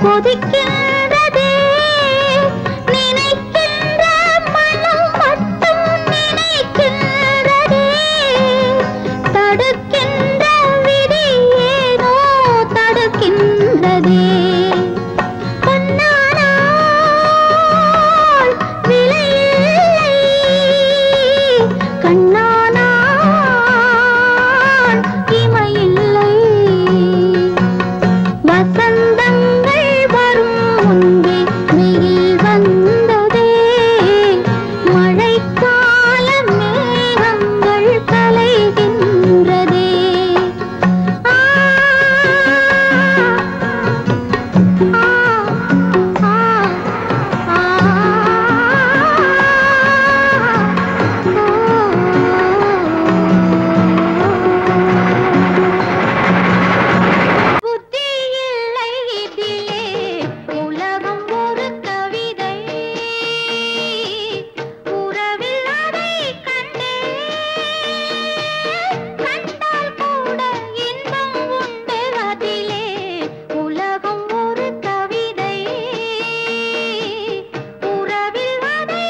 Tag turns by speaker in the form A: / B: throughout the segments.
A: கொதிக்கின்றதே நினைக்கின்ற மனம் மட்டும் நினைக்கின்றதே தடுக்கின்ற விதி ஏனோ தடுக்கின்றதே கண்ணானால் விலையில்லை கண்ணானால் இமையில்லை வசந்தங்கள் வரும் முன்பே வெயில் வந்ததே மழைக்கால மேகங்கள் கலைகின்றதே ஆ ஆ ஆ புத்தி இல்லை இதிலே உலகம் ஒரு கவிதை உறவில் அதை கண்டால் கூட இன்பம் உண்டு அதிலே உலகம் ஒரு கவிதை உறவில் அதை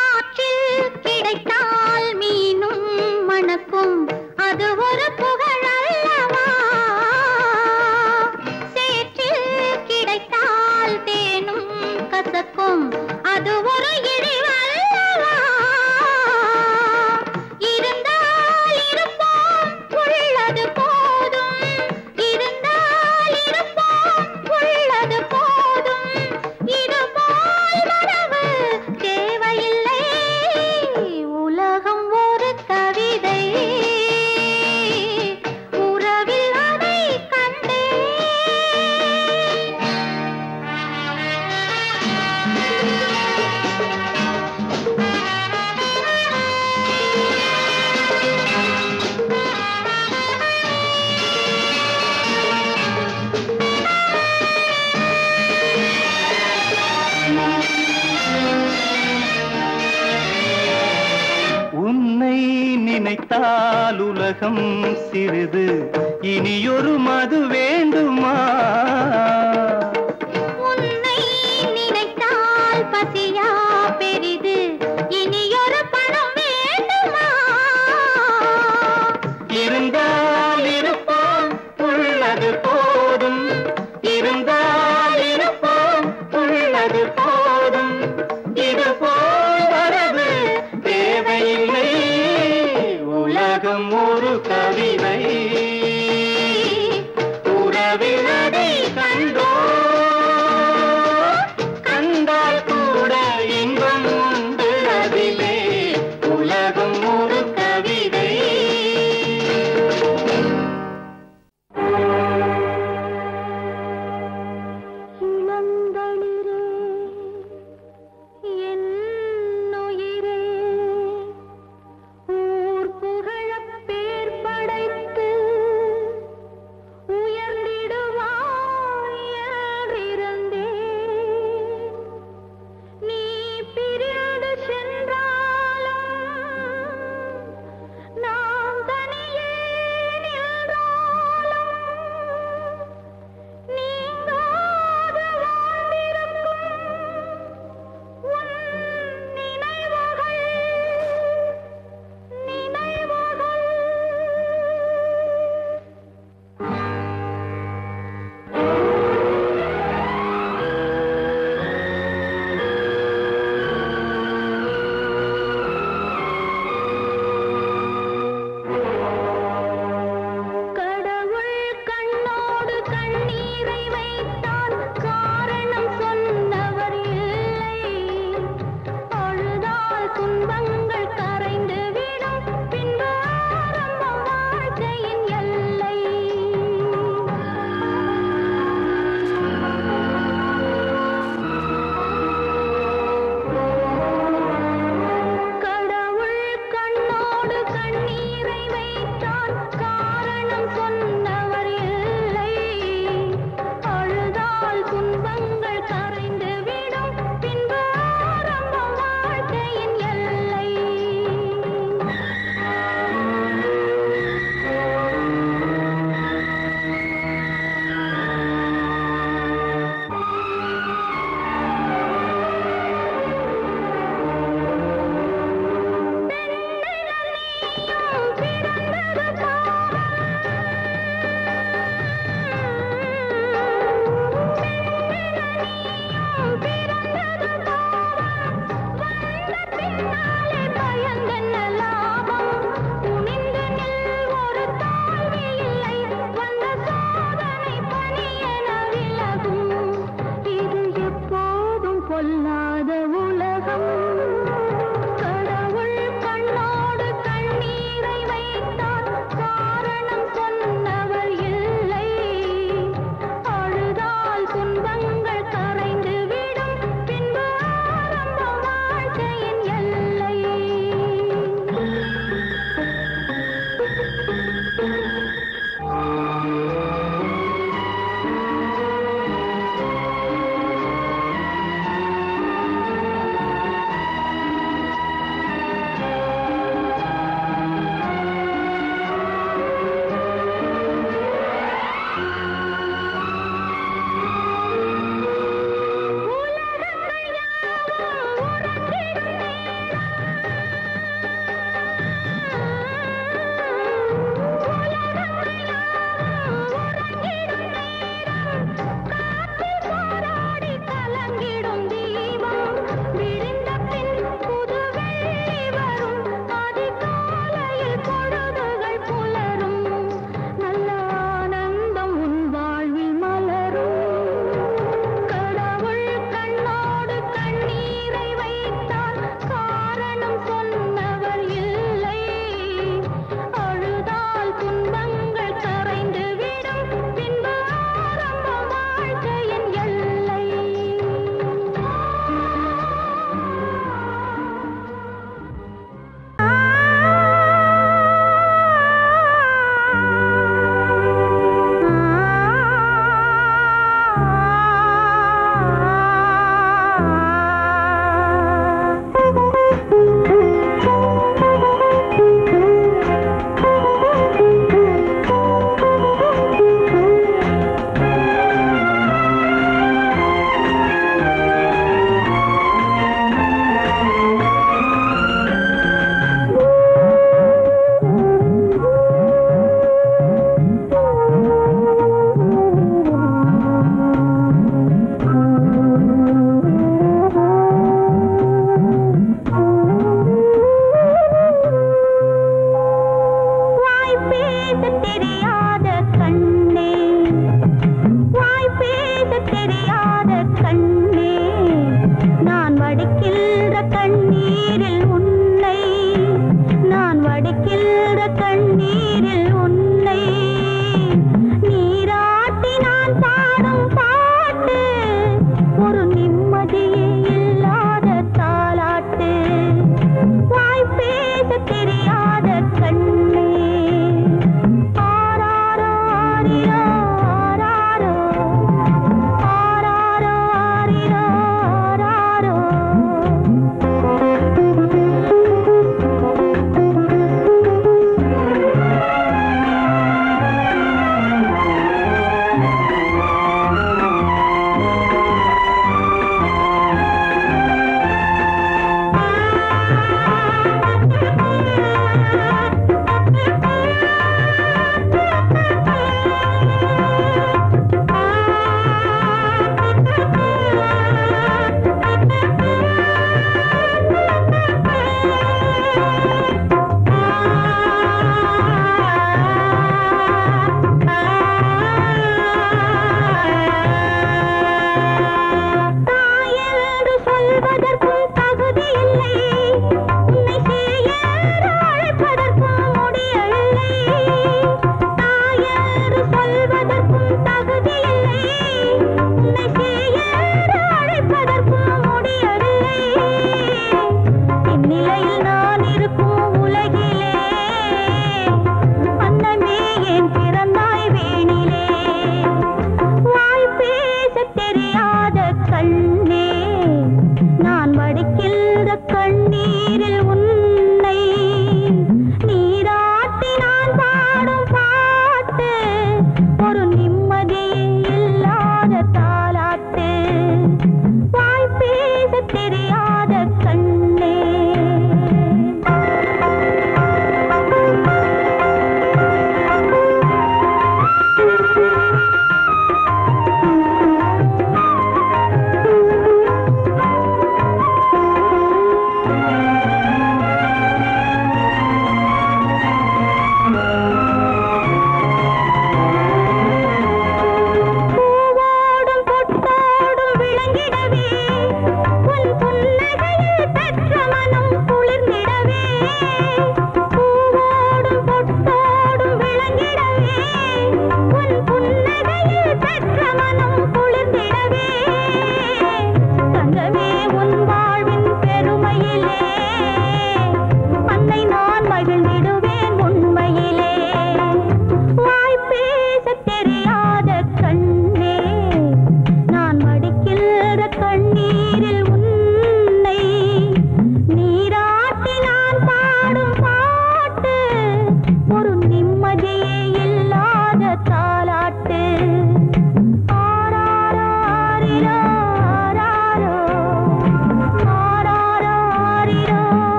A: ஆற்றில் கிடைத்தால் மீனும் மணக்கும் அது ஒரு புகழ் அல்லவா சேற்றில் கிடைத்தால் தேனும் கசக்கும் அது ஒரு இழிவல்லவா இருந்தால் இருப்போம் உள்ளது போதும் இருந்தால் இருப்போம் உள்ளது போதும் இதுபோல் வரவு தேவையில்லை உலகம் ஒரு கவிதை உறவில் அதை
B: உன்னை நினைத்தால் உலகம் சிறிது இனியொரு மது வேண்டுமா
A: உன்னை நினைத்தால் பசியா பெரிது இனியொரு பணம் வேண்டுமா
B: இருந்தால் இருப்போம் உள்ளது போதும் இருந்தால் இருப்போம் உள்ளது போதும் இது போல் வரது தேவையில்லை உலகம் ஒரு கவிதை உறவில் அதை கண்டால் கூட இன்பம் உண்டு அதிலே உலகம் ஒரு கவிதை
A: இளந்தளிரே என்னுயிரே ஊர் புகழப் பேர் படைத்து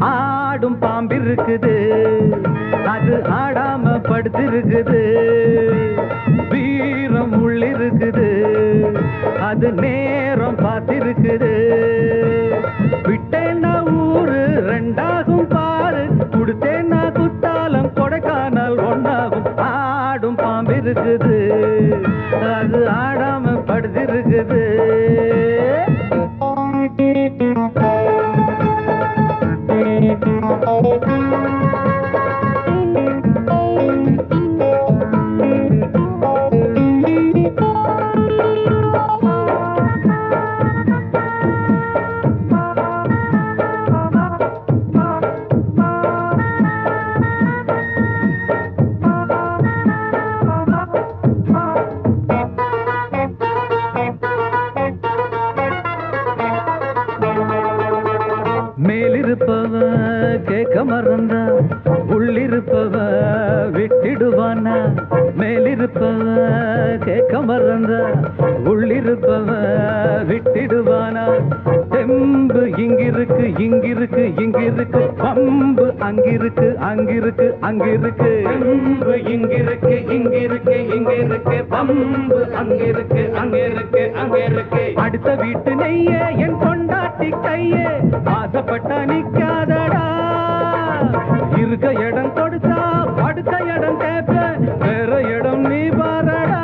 C: ஆடும் பாம்பிருக்குது, அது ஆடாம படுத்திருக்குது. வீரம் உள்ளிருக்குது, அது நேரம் பார்த்திருக்குது. விட்டேன்னா ஊரு ரெண்டாகும் பாரு, கொடுத்தேன்னா குத்தாலம் கொடைக்கானல் ஒன்னாகும். ஆடும் பாம்பிருக்குது, அது ஆடாம படுத்திருக்குது. மேலிருப்பவன் கேட்க மறந்தா உள்ளிருப்பவ விட்டிடுவானா மேலிருப்பவ கேட்க மறந்தா உள்ளிருப்பவ விட்டிடுவானா தெம்பு இங்கிருக்கு இங்கிருக்கு இங்கிருக்கு பம்பு அங்கிருக்கு அங்கிருக்கு அங்கிருக்கு தெம்பு இங்கிருக்கு இங்கிருக்கு இங்கிருக்கு பம்பு அங்கிருக்கு அங்கிருக்கு அங்கிருக்கு அடுத்த வீட்டு நெய்ய என் கொண்டாட்டி கையே ஆசைப்பட்டா நிக்காதடா இருக்க இடம் கொடுத்தா படுக்க இடம் கேட்ப வேற இடம் நீ பாரடா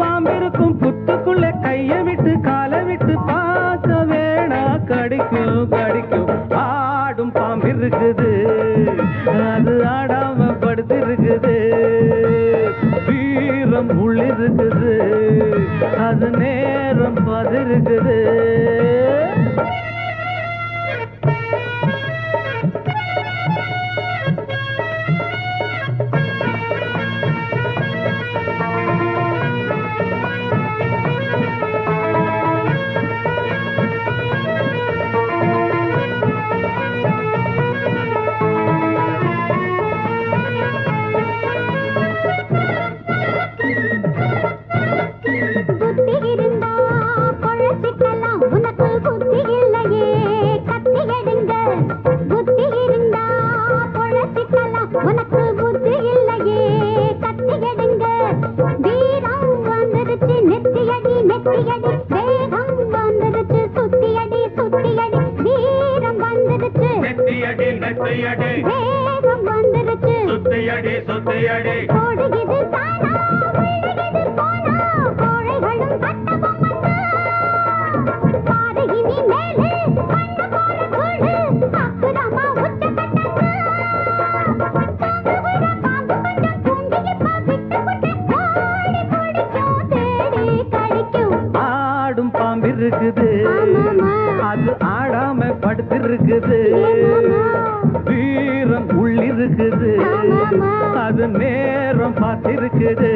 C: பாம்பிருக்கும் புத்துக்குள்ள கைய விட்டு காலை விட்டு பார்க்க வேணா கடிக்கும் கடிக்கும் ஆடும் பாம்பிருக்குது அது ஆடாம படுத்திருக்குது வீரம் உள்ளிருக்குது அது நேரம் பதிருக்குது அது ஆடாம படுத்திருக்குது வீரம் உள்ளிருக்குது அது நேரம் பார்த்திருக்குது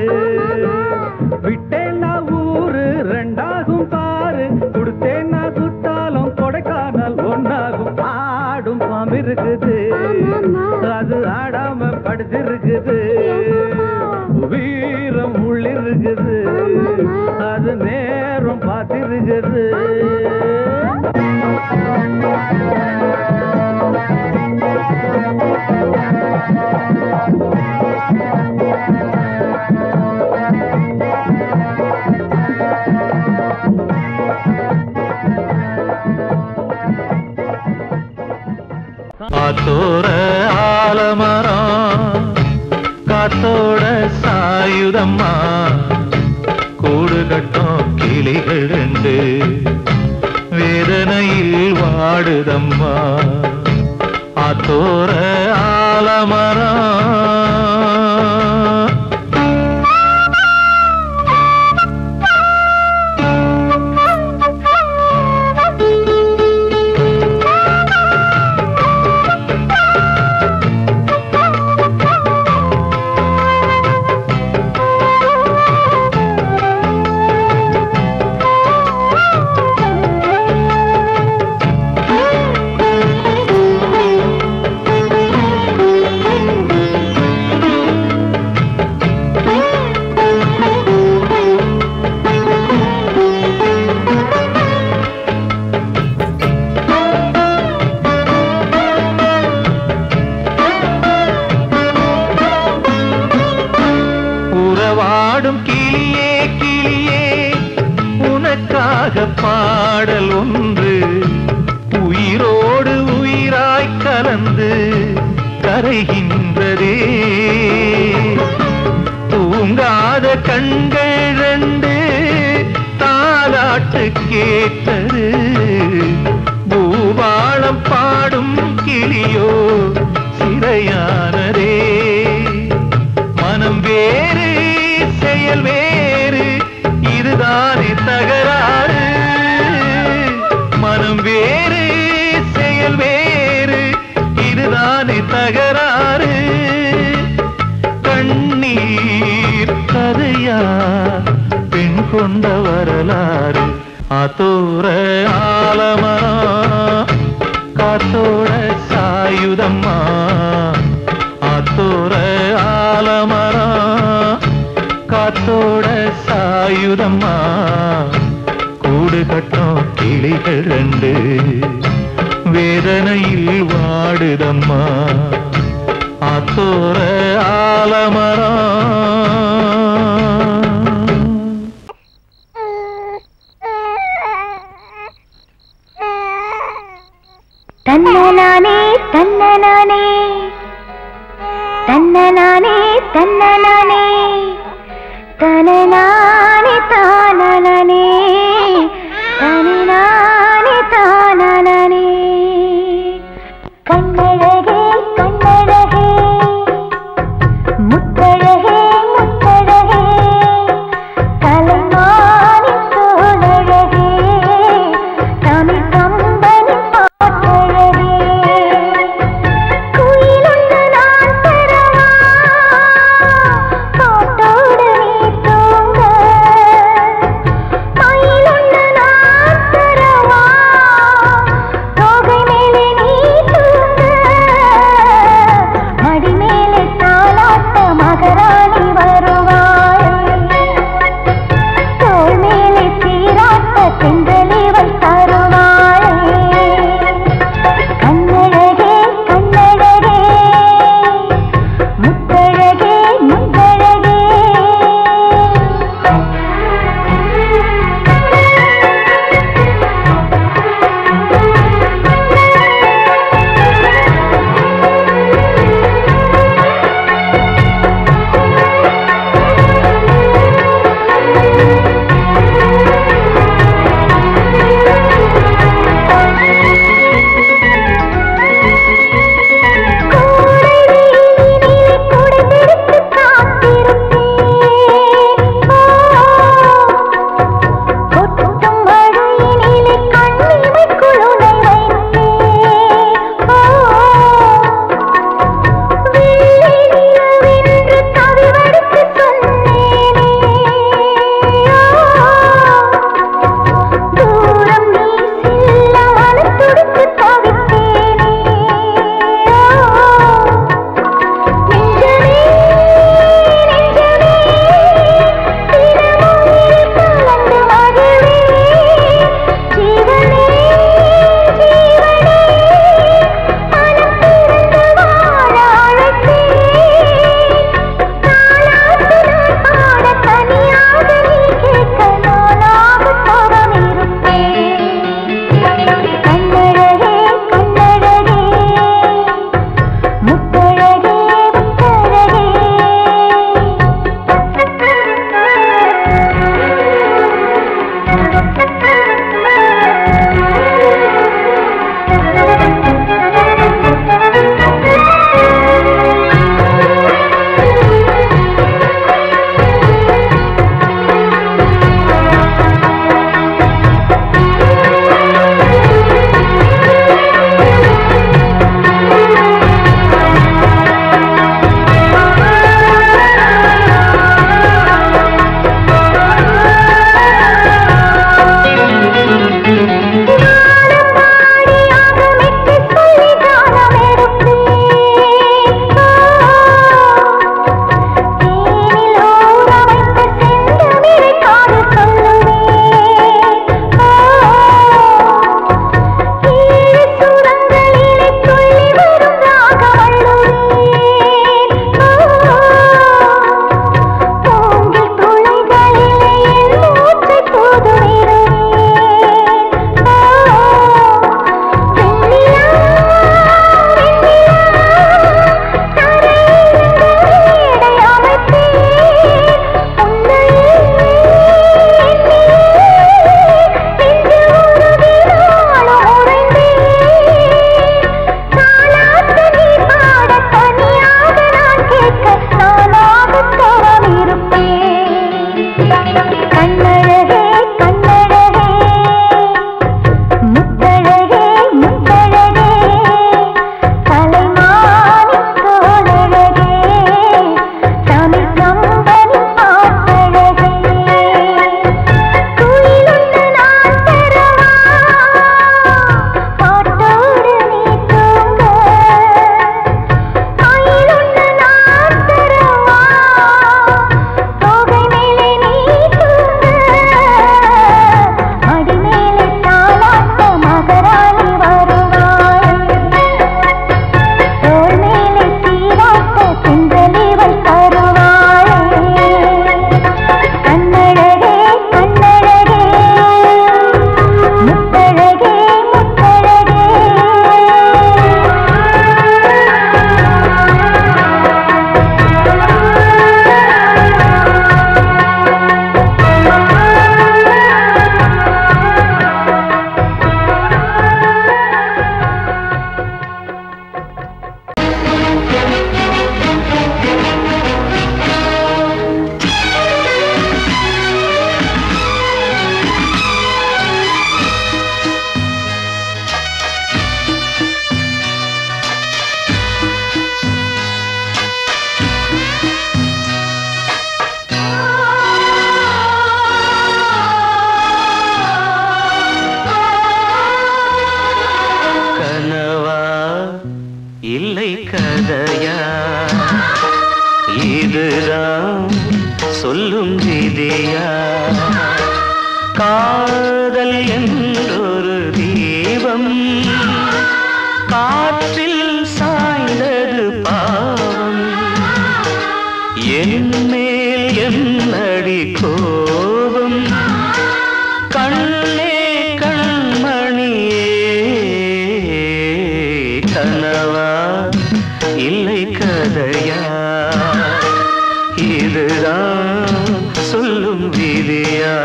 C: விட்டேன்னா ஊரு ரெண்டாகும் பாரு கொடுத்தேன்னா குத்தாலும் கொடைக்கானல் ஒன்னாகும் ஆடும் பாம்பு இருக்குது அது ஆடாம படுத்திருக்குது வீரம் உள்ளிருக்குது அது நேரம் பார்த்திருக்குது
B: காத்தோட ஆலமரம் காத்தோட சாயுதம்மா கூடு கட்டும் கிளிகள் ரெண்டு வேதனையில் வாடுதம்மா ஆத்தோர ஆலமரம் பாடல் ஒன்று உயிரோடு உயிராய் கலந்து கரைகின்றதே தூங்காத கண்கள் ரெண்டு தாலாட்டு கேட்டது பூபாளம் பாடும் கிளியோ சிறையானதே மனம் வேறு செயல் வேறு இதுதானே தகராறு மனம் வேறு செயல் வேறு இதுதானே தகராறு கண்ணீர் கதையா பெண் கொண்ட வரலாறு ஆத்தோர ஆலமரம் காத்தோட சாயுதம்மா ஆத்தோர ஆலமரம் காத்தோட சாயுதம்மா கூடு கட்டும் கிளிகள் ரெண்டு வேதனையில் வாடுதம்மா ஆத்தோர ஆலமரம்
A: தன்னனானே தன்னனானே தன்னனானே தன்னனானே தனனானே தானனானே தனனானே தானனானே கண்ணழகே கண்ணழகே முத்தழகே முத்தழகே தலைமானி தோழழகே தமிழ் கம்பனி பாட்டழகே குயிலொன்று நான் பெறவா பாட்டோடு நீ தூங்க மயிலொன்று
B: இல்லை கதையா இதுதான் சொல்லும் விதியா காதல் என்றொரு தீபம் காற்றில் சாய்ந்தது பாவம் என் மேல் என்னடி கோபம் கண்ணே கண்மணியே கனவா இல்லை கதையா இதுதான் சொல்லும் விதியா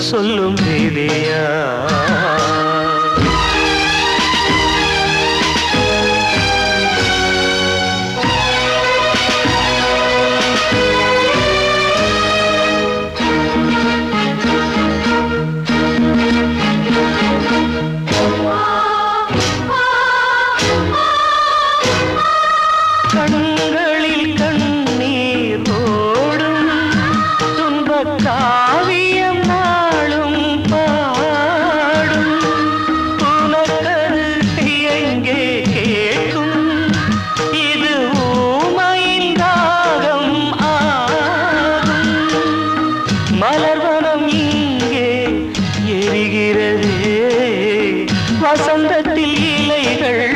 B: சொல்லும் விதியா கண்களில் கண்ணீர் ஓடும் துன்பக் காவியம் நாளும் பாடும் உனக்கது எங்கே கேட்கும் இது ஊமையின் ராகம் ஆகும் மலர்வனம் இங்கே எரிகிறதே வசந்தத்தில் இலைகள்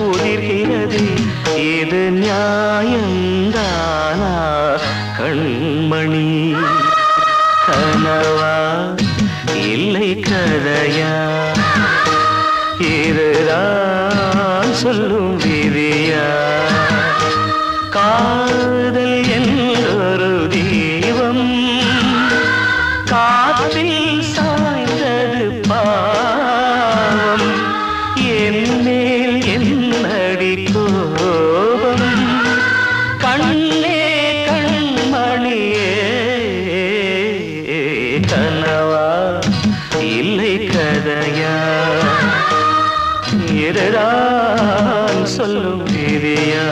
B: உதிர்கிறது இது நியாயந்தானா கண்மணி கனவா இல்லை கதையா இதுதான் சொல்லும் விதியா காதல் என்றொரு தீபம் காற்றில் சாய்ந்தது பாவம் என் மேல் என்னடி கோபம் கண்ணே கண்மணியே கனவா இல்லை கதையா இதுதான் சொல்லும் விதியா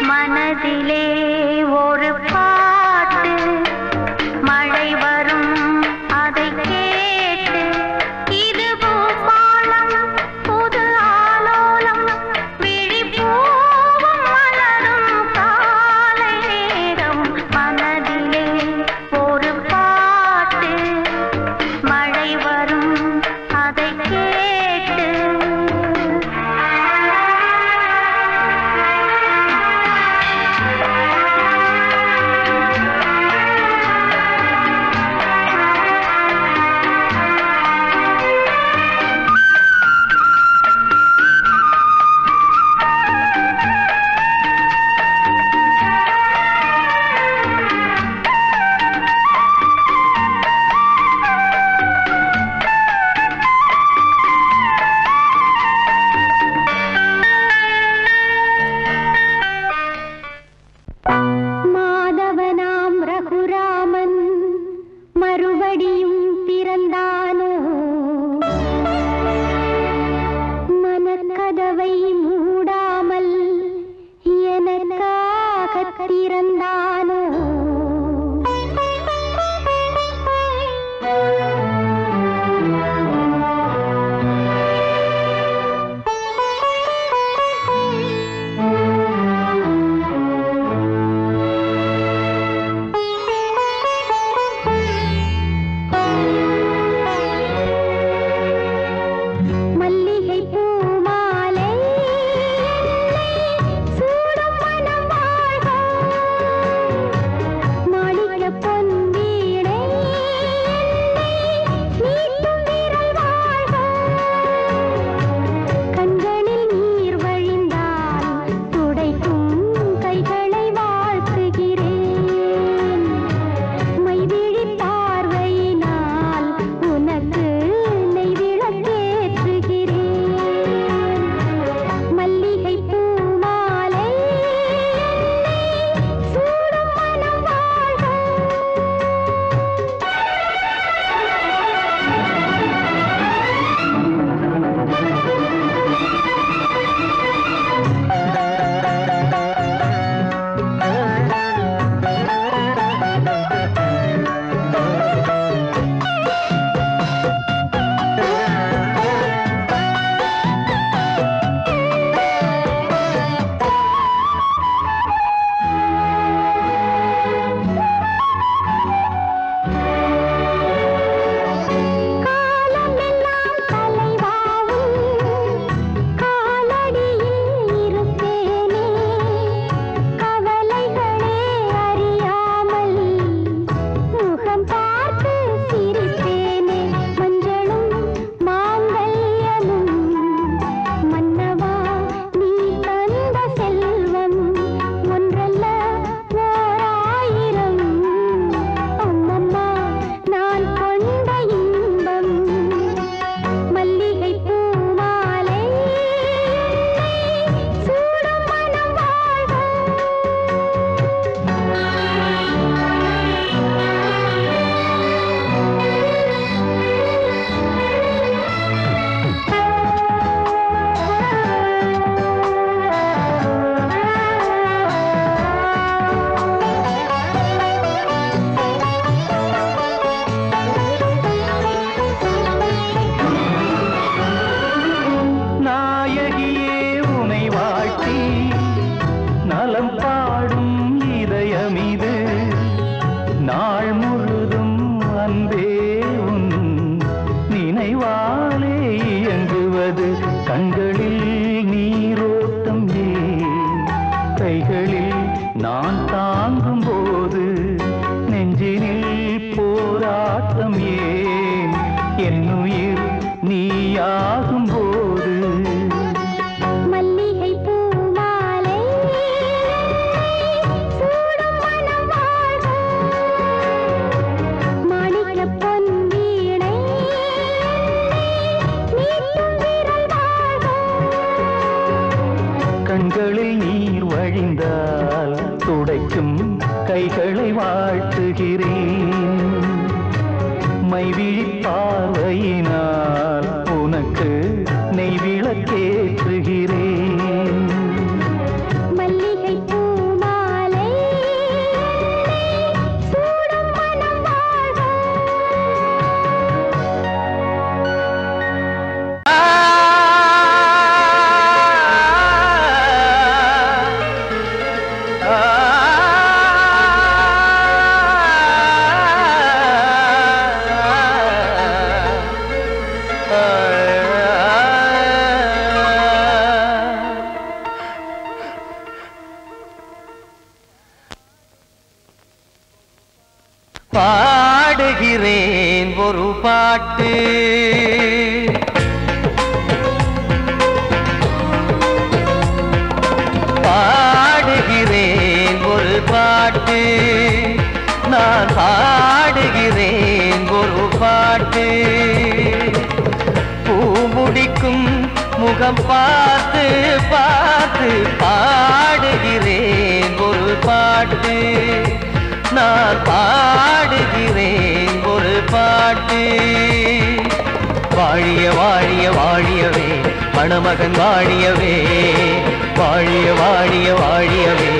A: மனதிலே ஒரு பாட்டு மழை வரும் அதை கேட்டு இது பூபாலம் புது ஆலோலம் விழி
B: கண்களில் நீர் வழிந்தால் துடைக்கும் கைகளை வாழ்த்துகிறேன். மைவிழி பார்வையினால் உனக்கு நெய் விளக்கேற்றுகிறேன்.
A: மல்லிகை பூமாலை சூடும் மனம் வாழ்க.
B: பாடுகிறேன் ஒரு பாட்டு, பாடுகிறேன் ஒரு பாட்டு, நான் பாடுகிறேன் ஒரு பாட்டு. பூமுடிக்கும் முகம் பார்த்து பார்த்து பாடுகிறேன் ஒரு பாட்டு, நான் பாடுகிறேன் ஒரு பாட்டு. வாழிய வாழிய வாழியவே மணமகன் வாழியவே, வாழிய வாழிய வாழியவே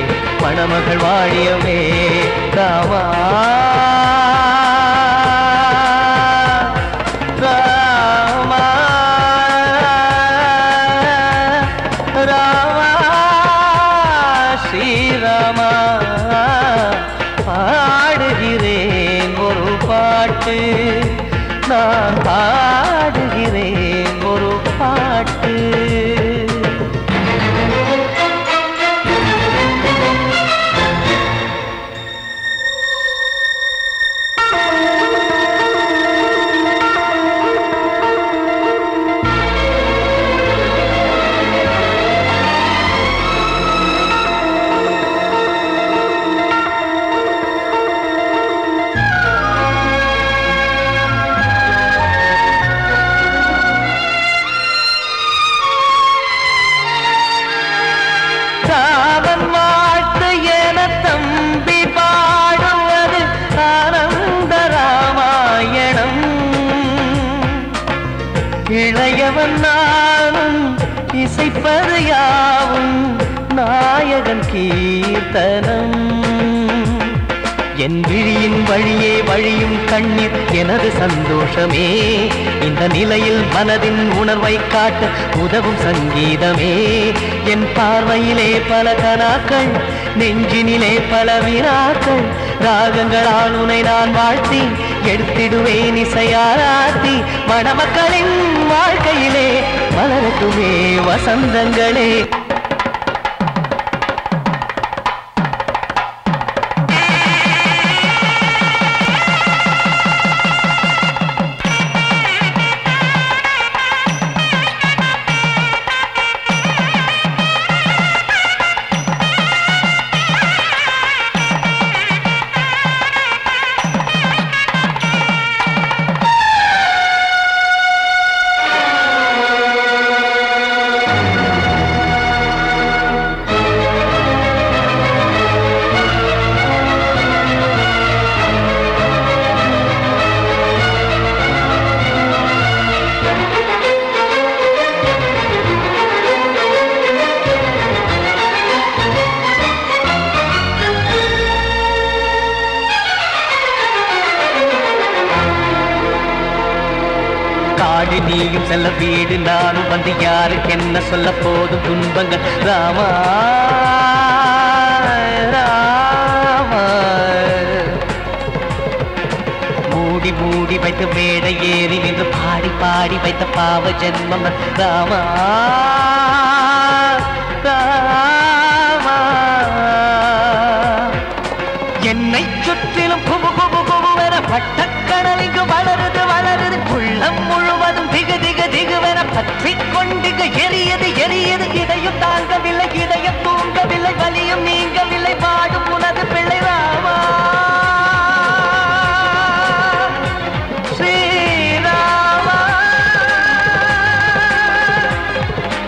B: மணமகள் வாழியவே. ராமா ராமா ராமா ஸ்ரீராமா. பாடுகிறேன் ஒரு பாட்டு, நான் பாடுகிறேன் ஒரு பாட்டு. இளையவன் நானும் இசைப்பது யாவும் நாயகன் கீர்த்தனம். என் விழியின் வழியே வழியும் கண்ணீர் எனது சந்தோஷமே. இந்த நிலையில் மனதின் உணர்வை காட்ட உதவும் சங்கீதமே. என் பார்வையிலே பல கனாக்கள், நெஞ்சினிலே பல வினாக்கள். ராகங்களால் உனை நான் வாழ்த்தி எடுத்திடுவேன் இசையாராத்தி. மணமக்களின் வாழ்க்கையிலே மலரட்டுமே வசந்தங்களே. நீயும் செல்ல வீடு நானும் வந்து யாருக்கு என்ன சொல்ல போதும் துன்பங்கள். ராமா ராமா மூடி மூடி வைத்து மேடை ஏறி நின்று பாடி பாடி வைத்த பாவ ஜென்மம். ராமா ராமா என்னை சுற்றிலும் குபு குபு குபுவென பட்டக்கடல் இங்கு வளருது வளருது. உள்ளம் முழுவதும் திகு திகு திகுவென பற்றி கொண்டு எரியது எரியது. இதயம் தாங்கவில்லை, இதயம் தூங்கவில்லை, வலியும் நீங்கவில்லை. பாடும் உனது பிள்ளை ராமா ஸ்ரீராமா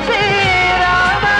B: ஸ்ரீராமா.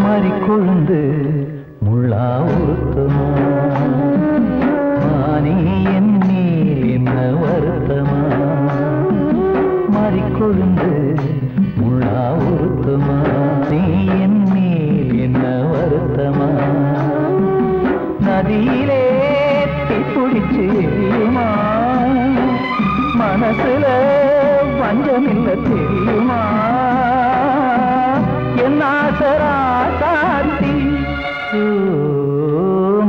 C: கொழுந்து முள்ளா உருத்தமா மானே என் மேல் என்ன வருத்தமா மாறிக்கொழுந்து முள்ளா உருத்தமா நீ என் மேல் என்ன வருத்தமா நதியிலே பிடிச்சு எரியுமா மனசுல வஞ்சமில்ல தெரியுமா என் ஆசரா சாத்தி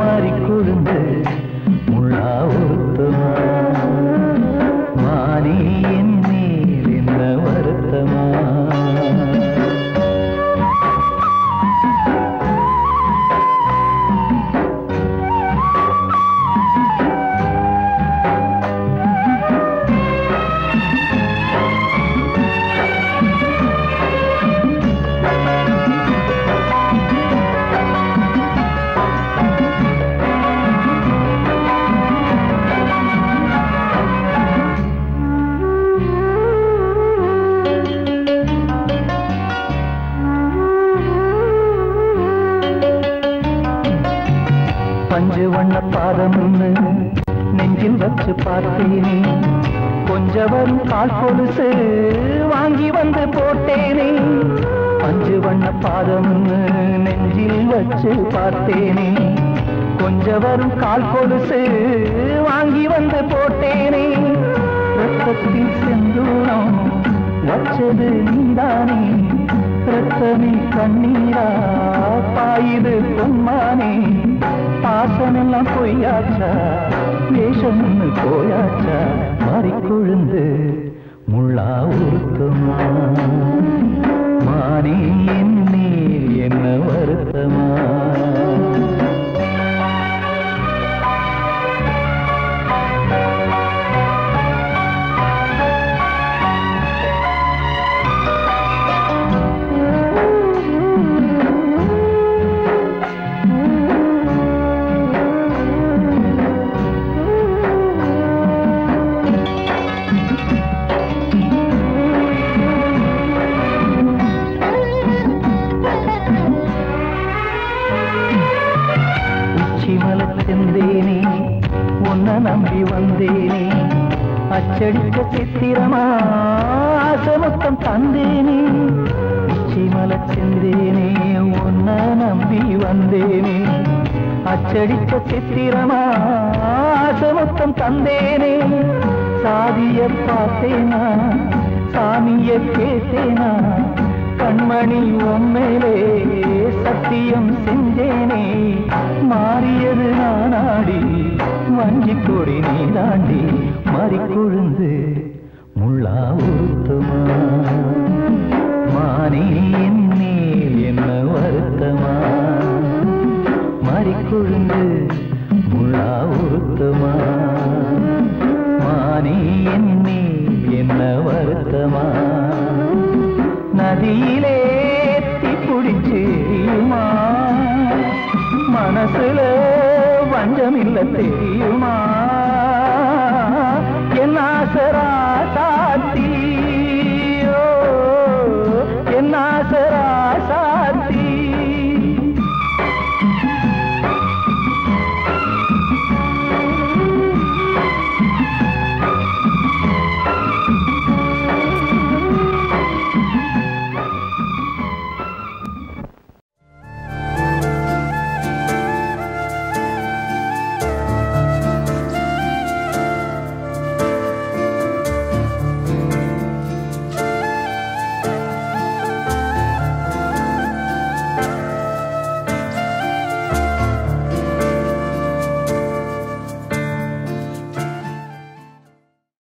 C: மாறிக்கொழுந்து முள்ளா உருத்தமா மானே என் மேல் என்ன வருத்தமா பஞ்சு வண்ண பாதம் நெஞ்சில் வச்சு பார்த்தேனே கொஞ்சம் வரும் கால் கொலுசு வாங்கி வந்து போட்டேனே பஞ்சு வண்ண பாதம் நெஞ்சில் வச்சு பார்த்தேனே கொஞ்சம் வரும் கால் கொலுசு வாங்கி வந்து போட்டேனே ரத்தத்தில் செந்தூரம் வச்சது நீதானே ரத்தமே கண்ணீரா பாயுது பொம்மானே பாசமெல்லாம் பொய்யாச்சா வேஷம்னு போயாச்சா மாறிக்கொழுந்து முள்ளா உருத்தமா மானே என் மேல் என்ன வருத்தமா செந்தேனே உன்னை நம்பி வந்தேனே அச்சடிக்க சித்திரமா ஆசமொத்தம் தந்தேனே உச்சிமல செந்தேனே உன்னை நம்பி வந்தேனே அச்சடிக்க சித்திரமா ஆசமொத்தம் தந்தேனே சாதிய பார்த்தேனா சாமிய கேட்டேனா கண்மணி உம்மேலே சத்தியம் செஞ்சேனே மாறியது நானாடி வஞ்சி கொடி நீதாண்டி மாறிக்கொழுந்து முள்ளா உருத்தமா மானே என் மேல் என்ன வருத்தமா மாறிக்கொழுந்து முள்ளா உருத்தமா மானே என் மேல் என்ன வருத்தமா நதியிலே பிடிச்சு எரியுமா மனசுல வஞ்சமில்ல தெரியுமா என் ஆசரா